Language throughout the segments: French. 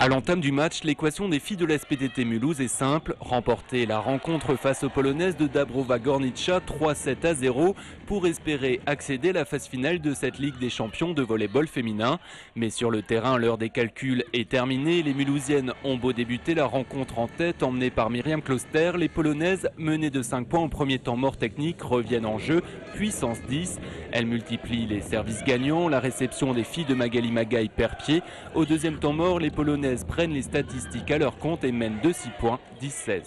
À l'entame du match, l'équation des filles de la SPTT Mulhouse est simple, remporter la rencontre face aux Polonaises de Dąbrowa Górnicza 3-7-0 pour espérer accéder à la phase finale de cette Ligue des champions de volley-ball féminin. Mais sur le terrain, l'heure des calculs est terminée. Les Mulhousiennes ont beau débuter la rencontre en tête, emmenées par Myriam Kloster. Les Polonaises, menées de 5 points au premier temps mort technique, reviennent en jeu, puissance 10. Elles multiplient les services gagnants, la réception des filles de Magali Magaï perd pied. Au deuxième temps mort, les Polonaises prennent les statistiques à leur compte et mènent de 6 points, 10-16.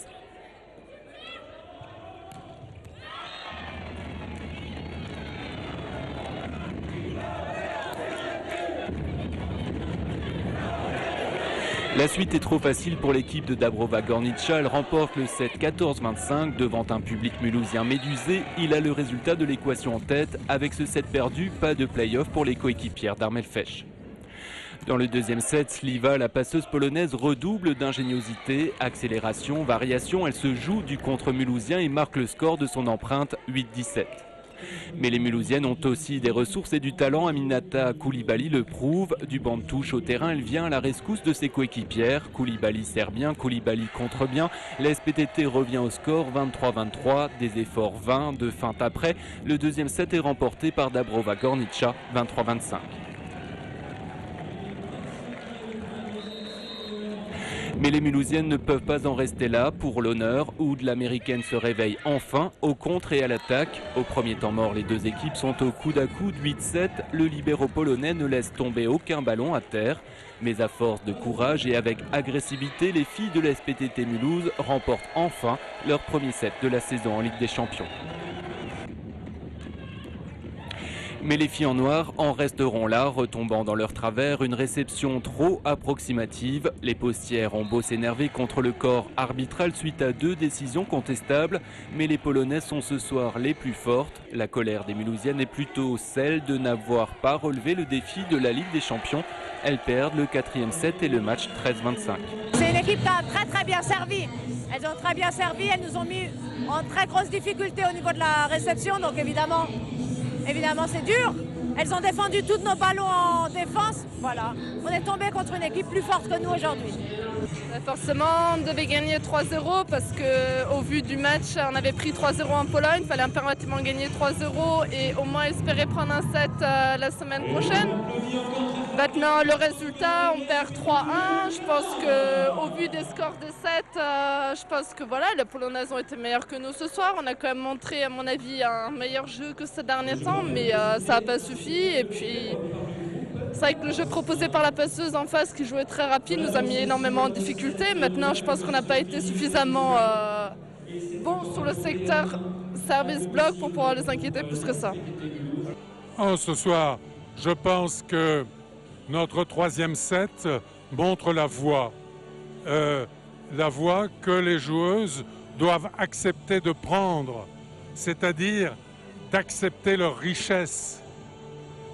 La suite est trop facile pour l'équipe de Dąbrowa Górnicza. Elle remporte le set 14-25 devant un public mulhousien médusé. Il a le résultat de l'équation en tête. Avec ce set perdu, pas de play-off pour les coéquipières d'Armel Fech. Dans le deuxième set, Sliwa, la passeuse polonaise, redouble d'ingéniosité, accélération, variation. Elle se joue du contre mulhousien et marque le score de son empreinte 8-17. Mais les Mulhousiennes ont aussi des ressources et du talent. Aminata Koulibaly le prouve. Du banc de touche au terrain, elle vient à la rescousse de ses coéquipières. Koulibaly sert bien, Koulibaly contre bien. La SPTT revient au score 23-23, des efforts 20 de feinte après. Le deuxième set est remporté par Dąbrowa Górnicza 23-25. Mais les Mulhousiennes ne peuvent pas en rester là. Pour l'honneur, Oud, l'américaine, se réveille enfin au contre et à l'attaque. Au premier temps mort, les deux équipes sont au coude à coude 8-7. Le libéro polonais ne laisse tomber aucun ballon à terre. Mais à force de courage et avec agressivité, les filles de la SPTT Mulhouse remportent enfin leur premier set de la saison en Ligue des Champions. Mais les filles en noir en resteront là, retombant dans leur travers, une réception trop approximative. Les postières ont beau s'énerver contre le corps arbitral suite à 2 décisions contestables, mais les Polonaises sont ce soir les plus fortes. La colère des Mulhousiennes est plutôt celle de n'avoir pas relevé le défi de la Ligue des Champions. Elles perdent le 4e set et le match 13-25. C'est une équipe qui a très bien servi. Elles ont très bien servi, elles nous ont mis en très grosse difficulté au niveau de la réception, donc évidemment c'est dur. Elles ont défendu tous nos ballons en défense. Voilà. On est tombé contre une équipe plus forte que nous aujourd'hui. Forcément, on devait gagner 3-0 parce qu'au vu du match, on avait pris 3-0 en Pologne. Il fallait impérativement gagner 3-0 et au moins espérer prendre un set la semaine prochaine. Maintenant, le résultat, on perd 3-1. Je pense qu'au vu des scores des sets, je pense que voilà, les Polonaises ont été meilleures que nous ce soir. On a quand même montré, à mon avis, un meilleur jeu que ces derniers temps, mais ça n'a pas suffi. Et puis, c'est vrai que le jeu proposé par la passeuse en face, qui jouait très rapide, nous a mis énormément en difficulté. Maintenant, je pense qu'on n'a pas été suffisamment bon sur le secteur service-bloc pour pouvoir les inquiéter plus que ça. Oh, ce soir, je pense que notre 3e set montre la voie que les joueuses doivent accepter de prendre, c'est-à-dire d'accepter leur richesse.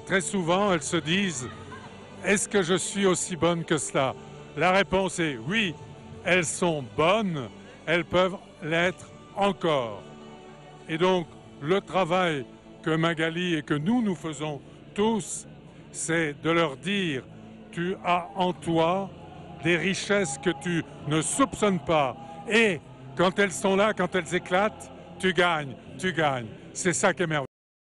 Très souvent, elles se disent « Est-ce que je suis aussi bonne que cela ?» La réponse est oui, elles sont bonnes, elles peuvent l'être encore. Et donc, le travail que Magali et que nous faisons tous, c'est de leur dire « Tu as en toi des richesses que tu ne soupçonnes pas. Et quand elles sont là, quand elles éclatent, tu gagnes. C'est ça qui est merveilleux. »